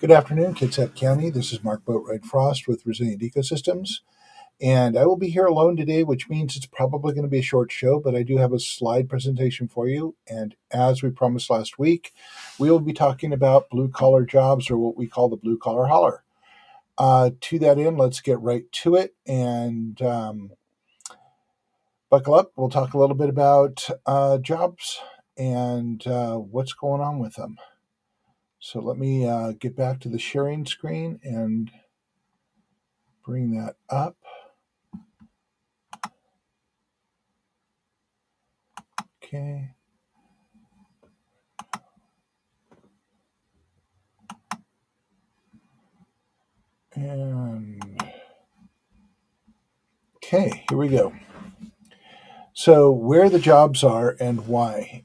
Good afternoon, Kitsap County. This is Mark Boatwright Frost with Resilient Ecosystems, and I will be here alone today, which means it's probably going to be a short show, but I do have a slide presentation for you. And as we promised last week, we will be talking about blue collar jobs, or what we call the blue collar holler. To that end, let's get right to it and buckle up. We'll talk a little bit about jobs and what's going on with them. So let me get back to the sharing screen and bring that up. Okay. And okay, here we go. So where the jobs are and why.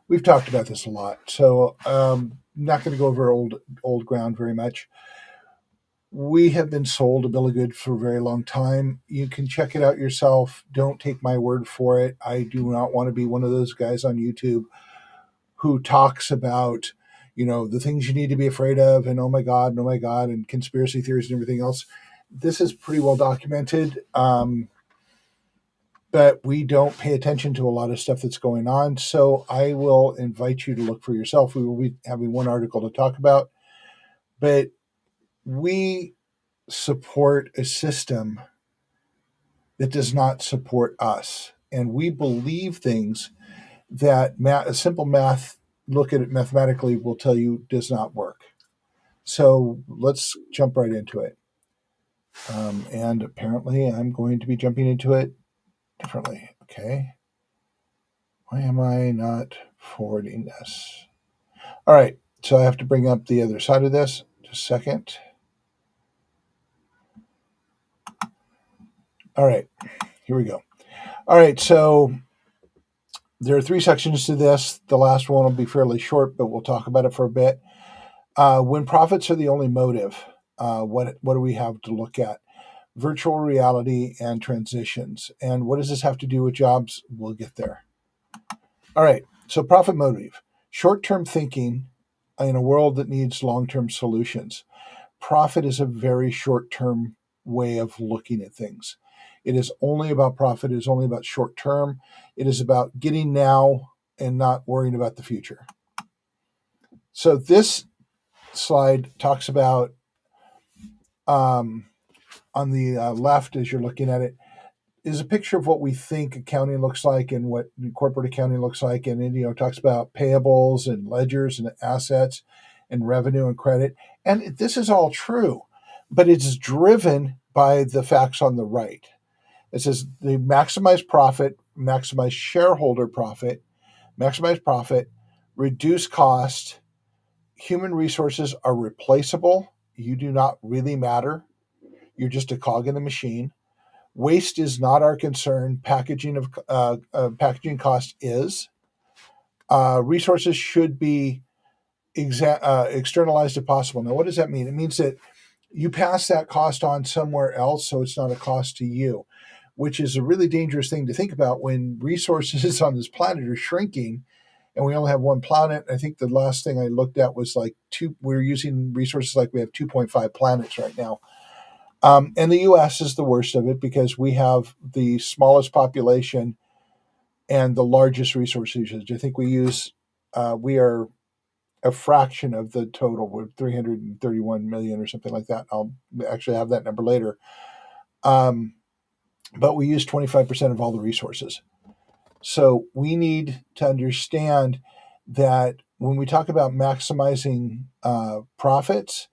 We've talked about this a lot, so not going to go over old ground very much. We have been sold a bill of goods for a very long time. You can check it out yourself. Don't take my word for it. I do not want to be one of those guys on YouTube who talks about, the things you need to be afraid of and oh my God, and conspiracy theories and everything else. This is pretty well documented, but we don't pay attention to a lot of stuff that's going on. So I will invite you to look for yourself. We will be having one article to talk about, but we support a system that does not support us. And we believe things that simple math, look at it mathematically, will tell you does not work. So let's jump right into it. And apparently I'm going to be jumping into it differently. Okay. Why am I not forwarding this? All right. So I have to bring up the other side of this. Just a second. All right. Here we go. All right. So there are three sections to this. The last one will be fairly short, but we'll talk about it for a bit. When profits are the only motive, what do we have to look at? Virtual reality and transitions. And what does this have to do with jobs? We'll get there. All right. So profit motive. Short-term thinking in a world that needs long-term solutions. Profit is a very short-term way of looking at things. It is only about profit. It is only about short-term. It is about getting now and not worrying about the future. So this slide talks about, on the left, as you're looking at it, is a picture of what we think accounting looks like and what corporate accounting looks like. And it, talks about payables and ledgers and assets and revenue and credit. And this is all true, but it's driven by the facts on the right. It says they maximize profit, maximize shareholder profit, maximize profit, reduce cost. Human resources are replaceable. You do not really matter. You're just a cog in the machine. Waste is not our concern. Packaging cost is. Resources should be externalized if possible. Now, what does that mean? It means that you pass that cost on somewhere else, so it's not a cost to you, which is a really dangerous thing to think about when resources on this planet are shrinking, and we only have one planet. I think the last thing I looked at was like we're using resources like we have 2.5 planets right now. And the U.S. is the worst of it because we have the smallest population and the largest resource usage. I think we are a fraction of the total. We're 331 million or something like that. I'll actually have that number later. But we use 25% of all the resources. So we need to understand that when we talk about maximizing profits,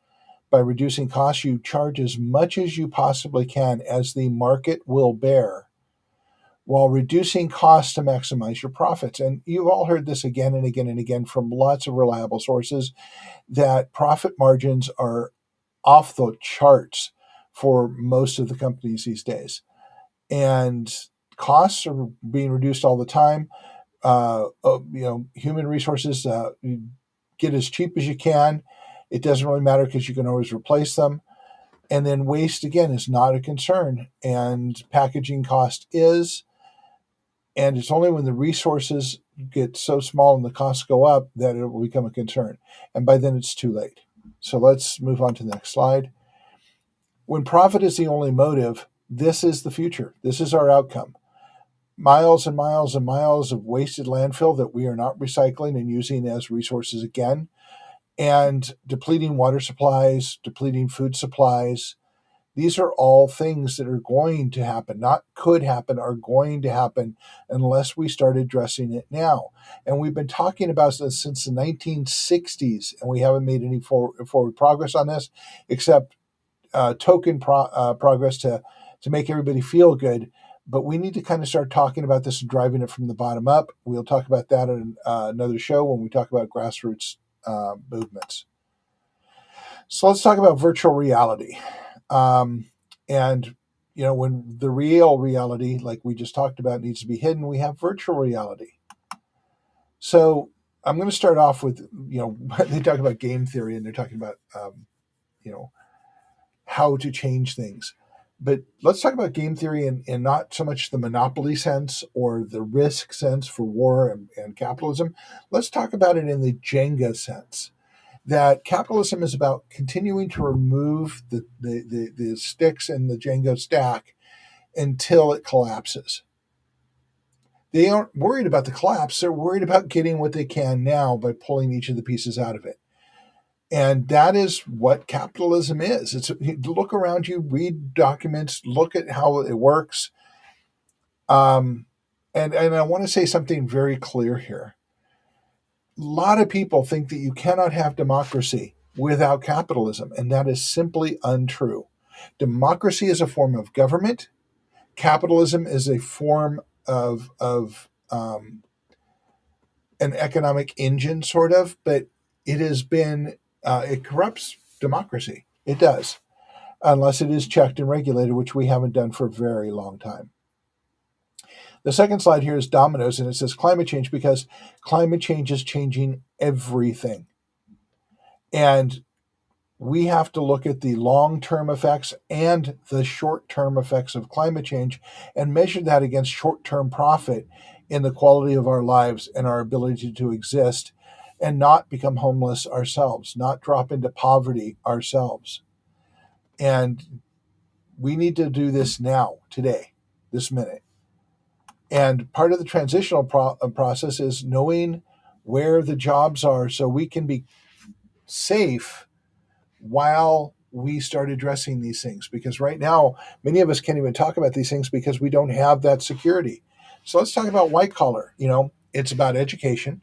by reducing costs, you charge as much as you possibly can as the market will bear, while reducing costs to maximize your profits. And you've all heard this again and again and again from lots of reliable sources that profit margins are off the charts for most of the companies these days. And costs are being reduced all the time. Human resources, you get as cheap as you can. It doesn't really matter because you can always replace them. And then waste, again, is not a concern. And packaging cost is. And it's only when the resources get so small and the costs go up that it will become a concern. And by then it's too late. So let's move on to the next slide. When profit is the only motive, this is the future. This is our outcome. Miles and miles and miles of wasted landfill that we are not recycling and using as resources again, and depleting water supplies, depleting food supplies. These are all things that are going to happen, not could happen, are going to happen unless we start addressing it now. And we've been talking about this since the 1960s, and we haven't made any forward progress on this, except token progress to make everybody feel good. But we need to kind of start talking about this and driving it from the bottom up. We'll talk about that in another show when we talk about grassroots movements. So let's talk about virtual reality. And when the real reality, like we just talked about, needs to be hidden, we have virtual reality. So I'm going to start off with, they talk about game theory and they're talking about, how to change things. But let's talk about game theory in not so much the monopoly sense or the risk sense for war and capitalism. Let's talk about it in the Jenga sense, that capitalism is about continuing to remove the sticks in the Jenga stack until it collapses. They aren't worried about the collapse. They're worried about getting what they can now by pulling each of the pieces out of it. And that is what capitalism is. It's look around you, read documents, look at how it works. And I want to say something very clear here. A lot of people think that you cannot have democracy without capitalism, and that is simply untrue. Democracy is a form of government. Capitalism is a form of an economic engine, sort of, but it has been it corrupts democracy. It does, unless it is checked and regulated, which we haven't done for a very long time. The second slide here is dominoes, and it says climate change because climate change is changing everything. And we have to look at the long-term effects and the short-term effects of climate change and measure that against short-term profit in the quality of our lives and our ability to exist and not become homeless ourselves, not drop into poverty ourselves. And we need to do this now, today, this minute. And part of the transitional process is knowing where the jobs are so we can be safe while we start addressing these things. Because right now, many of us can't even talk about these things because we don't have that security. So let's talk about white collar. It's about education.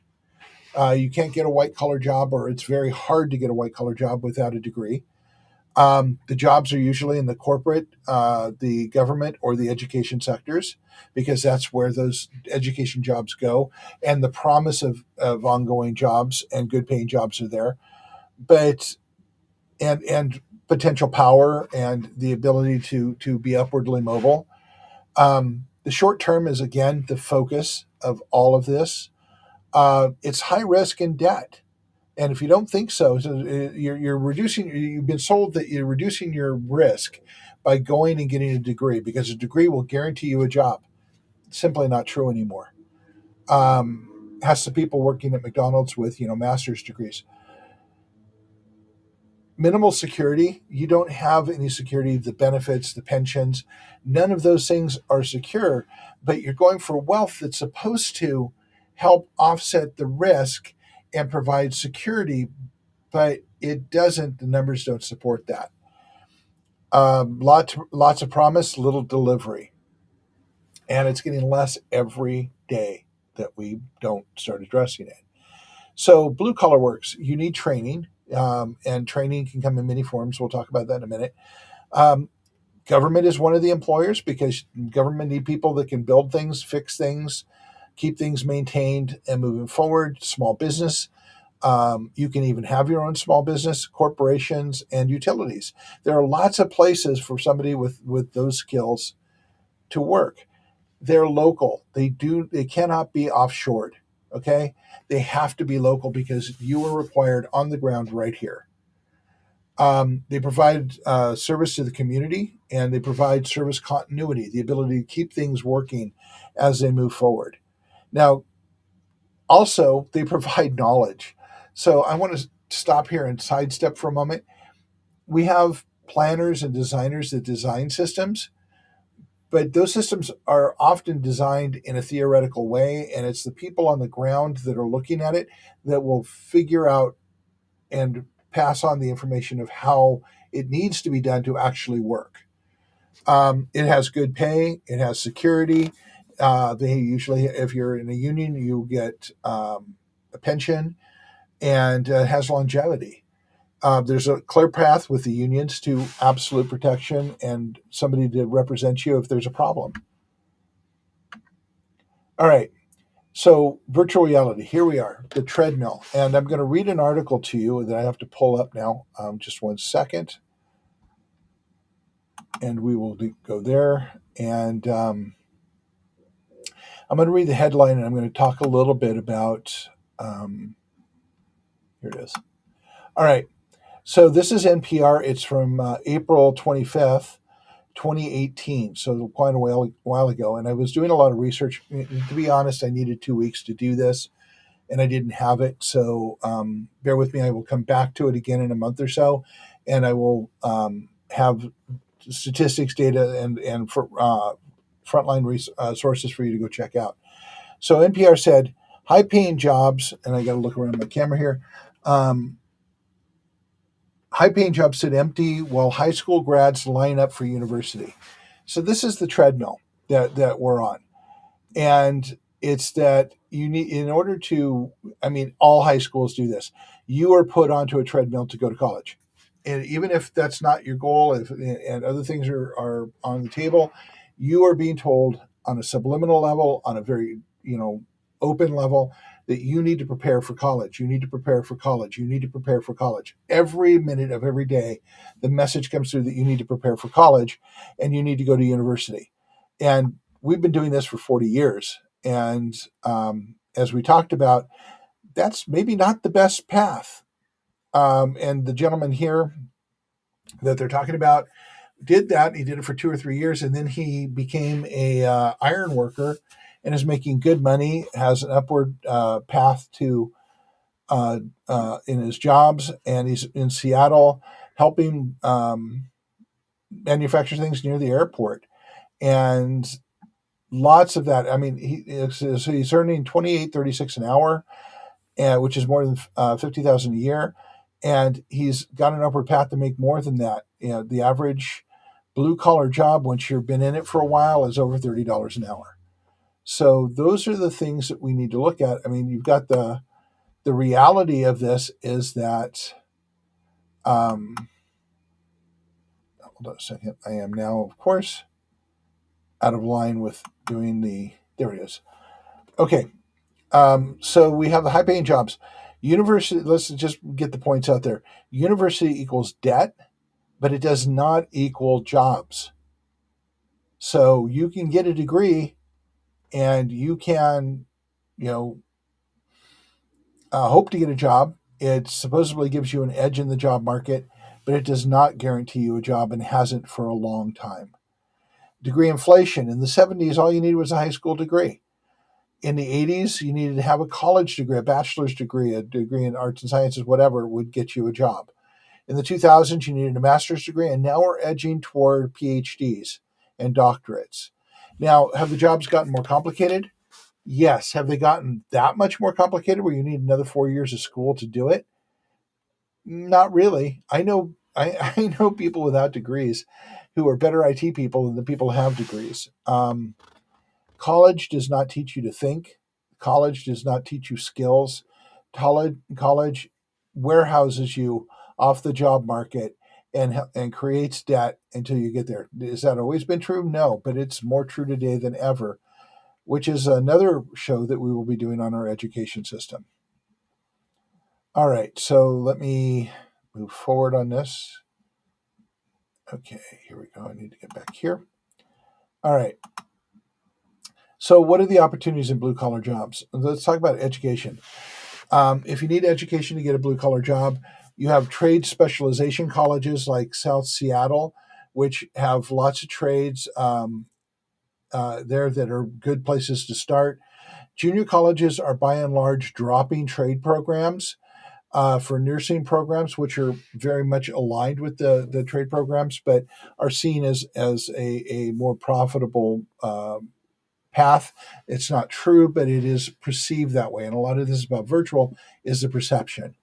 You can't get a white collar job, or it's very hard to get a white collar job without a degree. The jobs are usually in the corporate, the government, or the education sectors, because that's where those education jobs go. And the promise of ongoing jobs and good paying jobs are there. But and potential power and the ability to be upwardly mobile. The short term is, again, the focus of all of this. It's high risk and debt. And if you don't think so, you're reducing. You've been sold that you're reducing your risk by going and getting a degree, because a degree will guarantee you a job. It's simply not true anymore. Has some people working at McDonald's with master's degrees. Minimal security. You don't have any security. The benefits, the pensions, none of those things are secure. But you're going for wealth that's supposed to help offset the risk and provide security, but it doesn't. The numbers don't support that. Lots of promise, little delivery, and it's getting less every day that we don't start addressing it. So blue collar works. You need training, and training can come in many forms. We'll talk about that in a minute. Government is one of the employers, because government need people that can build things, fix things, keep things maintained and moving forward. Small business. You can even have your own small business, corporations, and utilities. There are lots of places for somebody with those skills to work. They're local. They cannot be offshored. Okay? They have to be local because you are required on the ground right here. They provide service to the community, and they provide service continuity, the ability to keep things working as they move forward. Now, Also, they provide knowledge. So I want to stop here and sidestep for a moment. We have planners and designers that design systems, but those systems are often designed in a theoretical way, and it's the people on the ground that are looking at it that will figure out and pass on the information of how it needs to be done to actually work. It has good pay, it has security. They usually, if you're in a union, you get a pension, and it has longevity. There's a clear path with the unions to absolute protection and somebody to represent you if there's a problem. All right. So, virtual reality, here we are, the treadmill. And I'm going to read an article to you that I have to pull up now. Just 1 second. And we will go there. And I'm going to read the headline, and I'm going to talk a little bit about. Here it is. All right. So, this is NPR. It's from April 25th. 2018, so quite a while ago. And I was doing a lot of research. To be honest, I needed 2 weeks to do this, and I didn't have it. So bear with me. I will come back to it again in a month or so, and I will have statistics, data, and for frontline sources for you to go check out. So NPR said high-paying jobs, and I got to look around my camera here. High-paying jobs sit empty while high school grads line up for university. So this is the treadmill that we're on. And it's that you need, in order to, I mean, all high schools do this. You are put onto a treadmill to go to college. And even if that's not your goal, and other things are on the table, you are being told on a subliminal level, on a very, open level, that you need to prepare for college. You need to prepare for college. You need to prepare for college. Every minute of every day, the message comes through that you need to prepare for college and you need to go to university. And we've been doing this for 40 years. And as we talked about, that's maybe not the best path. And the gentleman here that they're talking about did that. He did it for 2 or 3 years, and then he became a iron worker and is making good money, has an upward path to in his jobs, and he's in Seattle helping manufacture things near the airport. And lots of that. I mean, he's earning 28.36 an hour, which is more than 50,000 a year, and he's got an upward path to make more than that. The average blue collar job, once you've been in it for a while, is over $30 an hour. So those are the things that we need to look at. I mean, you've got the reality of this is that. Hold on a second. I am now, of course, out of line with doing the. There it is. Okay. So we have the high paying jobs. University, let's just get the points out there. University equals debt, but it does not equal jobs. So you can get a degree and you can, hope to get a job. It supposedly gives you an edge in the job market, but it does not guarantee you a job and hasn't for a long time. Degree inflation. In the 70s, all you needed was a high school degree. In the 80s, you needed to have a college degree, a bachelor's degree, a degree in arts and sciences, whatever would get you a job. In the 2000s, you needed a master's degree, and now we're edging toward PhDs and doctorates. Now, have the jobs gotten more complicated? Yes. Have they gotten that much more complicated where you need another 4 years of school to do it? Not really. I know people without degrees who are better IT people than the people who have degrees. College does not teach you to think. College does not teach you skills. College warehouses you off the job market and creates debt until you get there. Has that always been true? No, but it's more true today than ever, which is another show that we will be doing on our education system. All right, so let me move forward on this. Okay, here we go. I need to get back here. All right. So, what are the opportunities in blue collar jobs? Let's talk about education. If you need education to get a blue collar job, you have trade specialization colleges like South Seattle, which have lots of trades there that are good places to start. Junior colleges are by and large dropping trade programs for nursing programs, which are very much aligned with the trade programs, but are seen as a more profitable path. It's not true, but it is perceived that way. And a lot of this is about virtual is the perception.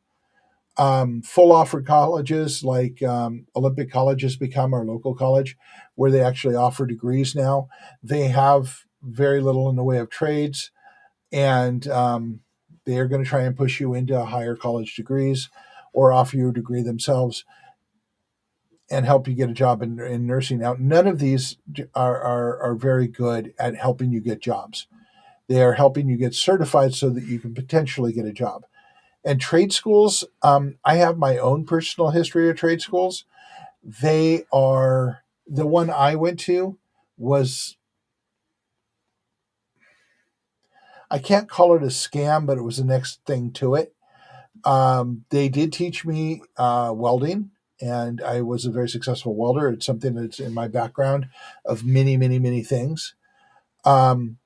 Full offer colleges like Olympic College has become our local college, where they actually offer degrees now. They have very little in the way of trades, and they are going to try and push you into higher college degrees or offer you a degree themselves and help you get a job in nursing. Now, none of these are very good at helping you get jobs. They are helping you get certified so that you can potentially get a job. And trade schools, I have my own personal history of trade schools. They are the one I went to was, I can't call it a scam, but it was the next thing to it. They did teach me welding, and I was a very successful welder. It's something that's in my background of many, many, many things. Um,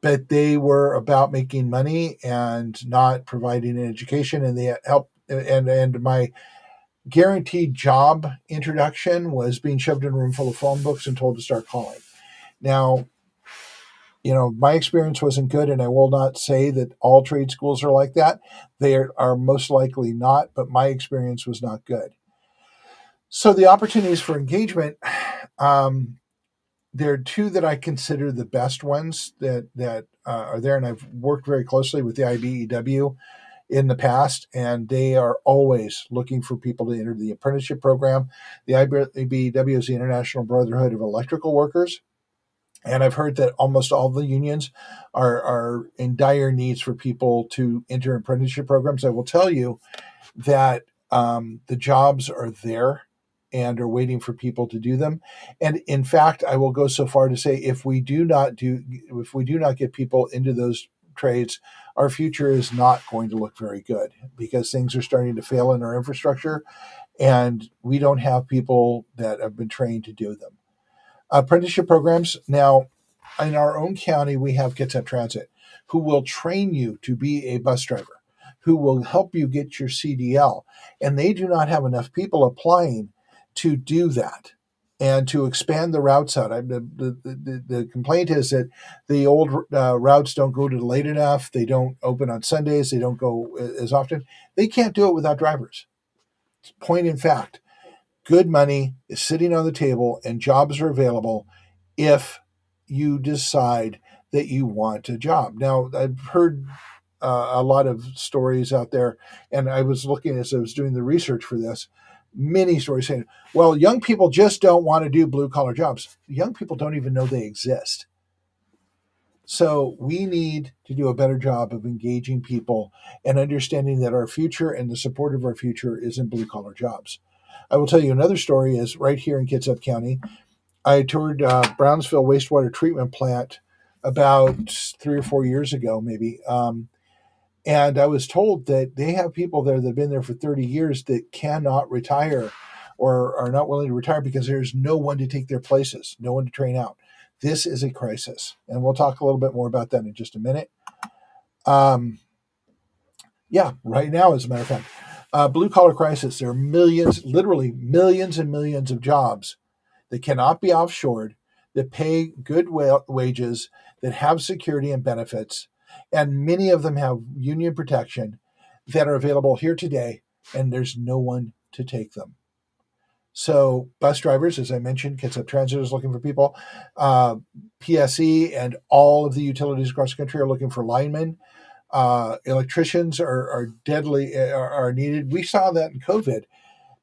but they were about making money and not providing an education, and they helped. And my guaranteed job introduction was being shoved in a room full of phone books and told to start calling. Now, my experience wasn't good, and I will not say that all trade schools are like that. They are most likely not, but my experience was not good. So the opportunities for engagement, there are two that I consider the best ones that are there, and I've worked very closely with the IBEW in the past, and they are always looking for people to enter the apprenticeship program. The IBEW is the International Brotherhood of Electrical Workers. And I've heard that almost all the unions are in dire needs for people to enter apprenticeship programs. I will tell you that the jobs are there and are waiting for people to do them. And in fact, I will go so far to say if we do not get people into those trades, our future is not going to look very good because things are starting to fail in our infrastructure, and we don't have people that have been trained to do them. Apprenticeship programs. Now, in our own county, we have Kids Up Transit, who will train you to be a bus driver, who will help you get your CDL. And they do not have enough people applying to do that and to expand the routes out. The complaint is that the old routes don't go to late enough. They don't open on Sundays. They don't go as often. They can't do it without drivers. Point in fact, good money is sitting on the table and jobs are available if you decide that you want a job. Now, I've heard a lot of stories out there, and I was looking as I was doing the research for this, many stories saying, well, young people just don't want to do blue collar jobs. Young people don't even know they exist. So we need to do a better job of engaging people and understanding that our future and the support of our future is in blue collar jobs. I will tell you another story is right here in Kitsap County. I toured Brownsville wastewater treatment plant about 3 or 4 years ago, maybe. And I was told that they have people there that have been there for 30 years that cannot retire or are not willing to retire because there's no one to take their places, no one to train out. This is a crisis. And we'll talk a little bit more about that in just a minute. Right now, as a matter of fact, blue collar crisis, there are millions, literally millions and millions of jobs that cannot be offshored, that pay good wages, that have security and benefits, and many of them have union protection that are available here today, and there's no one to take them. So bus drivers, as I mentioned, Kitsap Transit is looking for people. PSE and all of the utilities across the country are looking for linemen. Electricians are needed. We saw that in COVID,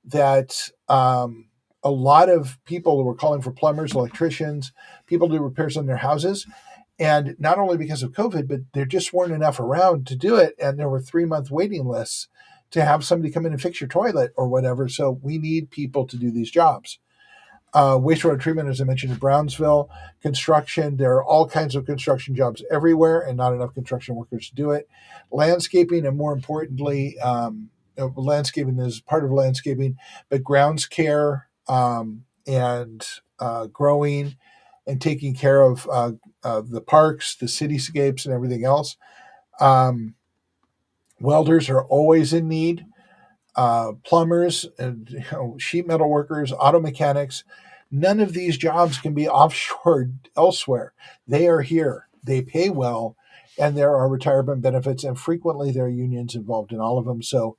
that a lot of people were calling for plumbers, electricians, people to do repairs on their houses. And not only because of COVID, but there just weren't enough around to do it. And there were 3-month waiting lists to have somebody come in and fix your toilet or whatever. So we need people to do these jobs. Wastewater treatment, as I mentioned, in Brownsville. Construction, there are all kinds of construction jobs everywhere and not enough construction workers to do it. Landscaping, and more importantly, landscaping is part of landscaping, but grounds care and growing and taking care of the parks, the cityscapes, and everything else. Um, Welders are always in need. Plumbers, and sheet metal workers, auto mechanics. None of these jobs can be offshored elsewhere. They are here. They pay well, and there are retirement benefits, and frequently there are unions involved in all of them. So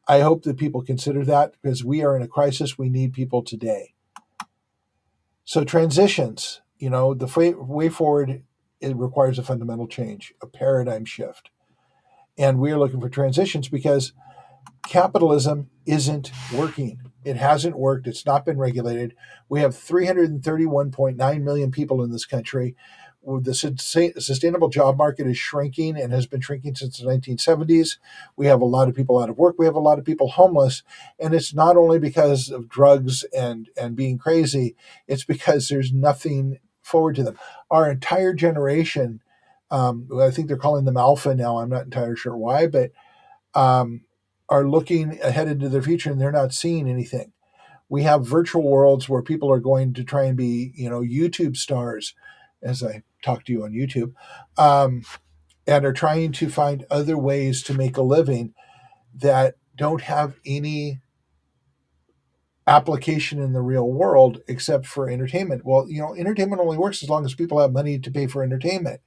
I hope that people consider that because we are in a crisis. We need people today. So transitions, the way forward, it requires a fundamental change, a paradigm shift. And we are looking for transitions because capitalism isn't working. It hasn't worked. It's not been regulated. We have 331.9 million people in this country. The sustainable job market is shrinking and has been shrinking since the 1970s. We have a lot of people out of work. We have a lot of people homeless. And it's not only because of drugs and being crazy, it's because there's nothing forward to them. Our entire generation, I think they're calling them alpha now. I'm not entirely sure why, but um, are looking ahead into the future and they're not seeing anything. We have virtual worlds where people are going to try and be, YouTube stars, as I talk to you on YouTube, um, and are trying to find other ways to make a living that don't have any application in the real world except for entertainment. Well, entertainment only works as long as people have money to pay for entertainment,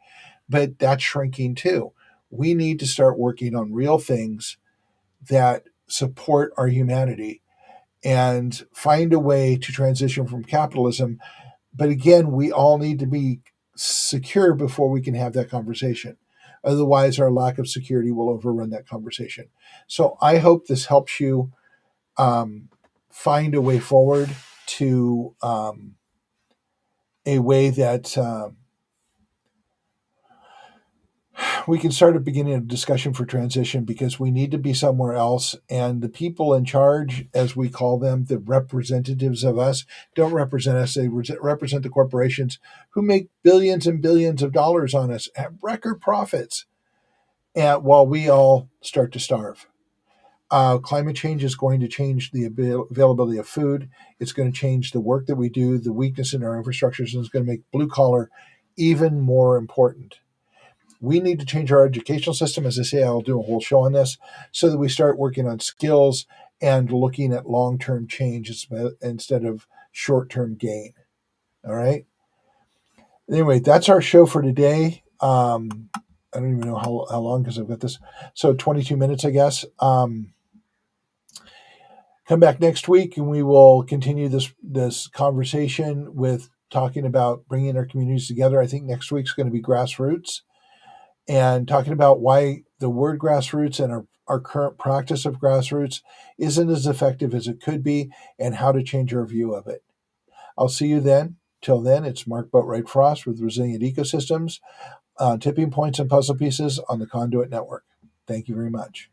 but that's shrinking too. We need to start working on real things that support our humanity and find a way to transition from capitalism. But again, we all need to be secure before we can have that conversation. Otherwise, our lack of security will overrun that conversation. So I hope this helps you find a way forward to a way that we can start at beginning a discussion for transition because we need to be somewhere else. And the people in charge, as we call them, the representatives of us, don't represent us. They represent the corporations who make billions and billions of dollars on us, have record profits, and while we all start to starve. Climate change is going to change the availability of food. It's going to change the work that we do, the weakness in our infrastructures, and it's going to make blue collar even more important. We need to change our educational system. As I say, I'll do a whole show on this so that we start working on skills and looking at long term change instead of short term gain. All right. Anyway, that's our show for today. I don't even know how long because I've got this. So 22 minutes, I guess. Come back next week and we will continue this conversation with talking about bringing our communities together. I think next week's going to be grassroots and talking about why the word grassroots and our current practice of grassroots isn't as effective as it could be and how to change our view of it. I'll see you then. Till then, it's Mark Boatwright Frost with Resilient Ecosystems, tipping points and puzzle pieces on the Conduit Network. Thank you very much.